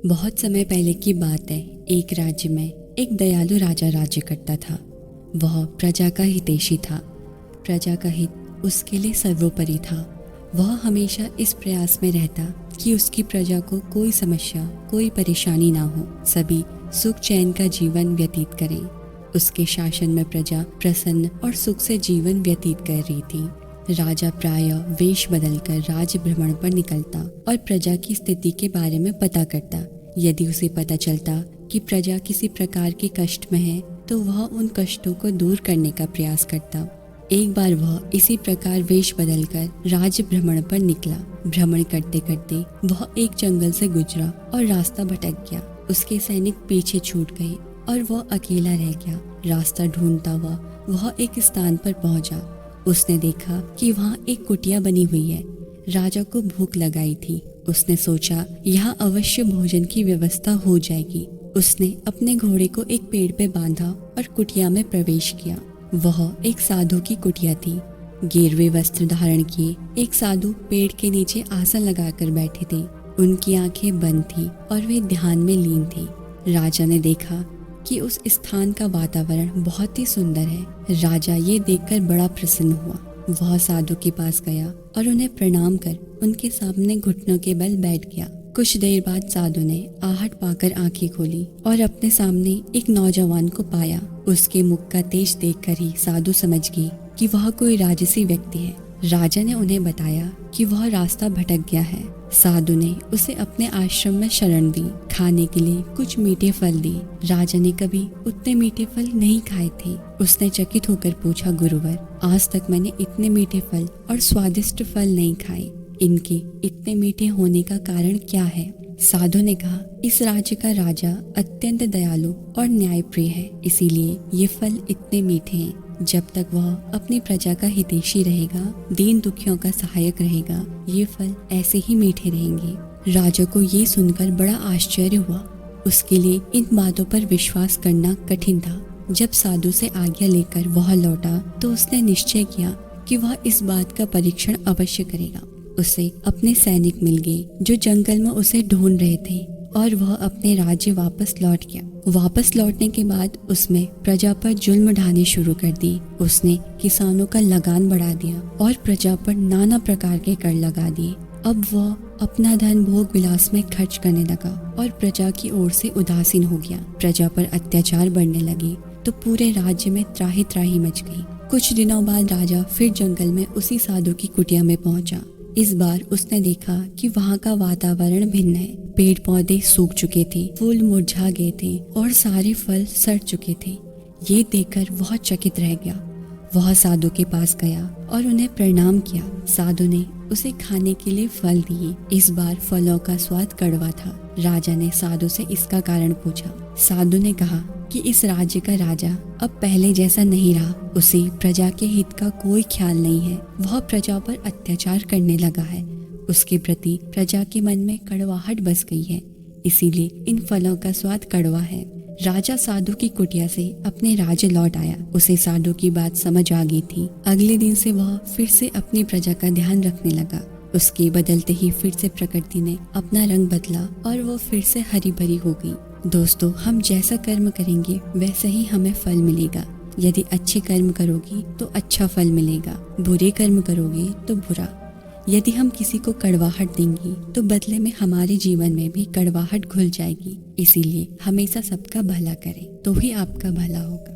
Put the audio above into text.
बहुत समय पहले की बात है। एक राज्य में एक दयालु राजा राज्य करता था। वह प्रजा का हितैषी था। प्रजा का हित उसके लिए सर्वोपरि था। वह हमेशा इस प्रयास में रहता कि उसकी प्रजा को कोई समस्या, कोई परेशानी ना हो, सभी सुख चैन का जीवन व्यतीत करें। उसके शासन में प्रजा प्रसन्न और सुख से जीवन व्यतीत कर रही थी। राजा प्रायः वेश बदलकर राज्य भ्रमण पर निकलता और प्रजा की स्थिति के बारे में पता करता। यदि उसे पता चलता कि प्रजा किसी प्रकार के कष्ट में है तो वह उन कष्टों को दूर करने का प्रयास करता। एक बार वह इसी प्रकार वेश बदलकर राज्य भ्रमण पर निकला। भ्रमण करते करते वह एक जंगल से गुजरा और रास्ता भटक गया। उसके सैनिक पीछे छूट गए और वह अकेला रह गया। रास्ता ढूंढता हुआ वह एक स्थान पर पहुंचा। उसने देखा कि वहाँ एक कुटिया बनी हुई है। राजा को भूख लगाई थी। उसने सोचा यहाँ अवश्य भोजन की व्यवस्था हो जाएगी। उसने अपने घोड़े को एक पेड़ पे बांधा और कुटिया में प्रवेश किया। वह एक साधु की कुटिया थी। गेरुए वस्त्र धारण किए एक साधु पेड़ के नीचे आसन लगाकर बैठे थे। उनकी आंखें बंद थी और वे ध्यान में लीन थे। राजा ने देखा कि उस स्थान का वातावरण बहुत ही सुंदर है। राजा ये देखकर बड़ा प्रसन्न हुआ। वह साधु के पास गया और उन्हें प्रणाम कर उनके सामने घुटनों के बल बैठ गया। कुछ देर बाद साधु ने आहट पाकर आंखें खोली और अपने सामने एक नौजवान को पाया। उसके मुख का तेज देखकर ही साधु समझ गई कि वह कोई राजसी व्यक्ति है। राजा ने उन्हें बताया कि वह रास्ता भटक गया है। साधु ने उसे अपने आश्रम में शरण दी। खाने के लिए कुछ मीठे फल दिए। राजा ने कभी उतने मीठे फल नहीं खाए थे। उसने चकित होकर पूछा, गुरुवर, आज तक मैंने इतने मीठे फल और स्वादिष्ट फल नहीं खाए। इनके इतने मीठे होने का कारण क्या है? साधु ने कहा, इस राज्य का राजा अत्यंत दयालु और न्यायप्रिय है, इसीलिए ये फल इतने मीठे हैं। जब तक वह अपनी प्रजा का हितैषी रहेगा, दीन दुखियों का सहायक रहेगा, ये फल ऐसे ही मीठे रहेंगे। राजा को ये सुनकर बड़ा आश्चर्य हुआ। उसके लिए इन बातों पर विश्वास करना कठिन था। जब साधु से आज्ञा लेकर वह लौटा तो उसने निश्चय किया कि वह इस बात का परीक्षण अवश्य करेगा। उसे अपने सैनिक मिल गए जो जंगल में उसे ढूंढ रहे थे और वह अपने राज्य वापस लौट गया। वापस लौटने के बाद उसने प्रजा पर जुल्म ढाने शुरू कर दी। उसने किसानों का लगान बढ़ा दिया और प्रजा पर नाना प्रकार के कर लगा दिए। अब वह अपना धन भोग विलास में खर्च करने लगा और प्रजा की ओर से उदासीन हो गया। प्रजा पर अत्याचार बढ़ने लगे तो पूरे राज्य में त्राही त्राही मच गई। कुछ दिनों बाद राजा फिर जंगल में उसी साधु की कुटिया में पहुंचा। इस बार उसने देखा कि वहाँ का वातावरण भिन्न है। पेड़ पौधे सूख चुके थे, फूल मुरझा गए थे और सारे फल सड़ चुके थे। ये देखकर वह चकित रह गया। वह साधु के पास गया और उन्हें प्रणाम किया। साधु ने उसे खाने के लिए फल दिए। इस बार फलों का स्वाद कड़वा था। राजा ने साधु से इसका कारण पूछा। साधु ने कहा कि इस राज्य का राजा अब पहले जैसा नहीं रहा। उसे प्रजा के हित का कोई ख्याल नहीं है। वह प्रजा पर अत्याचार करने लगा है। उसके प्रति प्रजा के मन में कड़वाहट बस गई है, इसीलिए इन फलों का स्वाद कड़वा है। राजा साधु की कुटिया से अपने राज्य लौट आया। उसे साधु की बात समझ आ गई थी। अगले दिन से वह फिर से अपनी प्रजा का ध्यान रखने लगा। उसके बदलते ही फिर से प्रकृति ने अपना रंग बदला और वो फिर से हरी भरी हो गई। दोस्तों, हम जैसा कर्म करेंगे वैसे ही हमें फल मिलेगा। यदि अच्छे कर्म करोगी तो अच्छा फल मिलेगा, बुरे कर्म करोगे तो बुरा। यदि हम किसी को कड़वाहट देंगी तो बदले में हमारे जीवन में भी कड़वाहट घुल जाएगी। इसीलिए हमेशा सबका भला करें तो ही आपका भला होगा।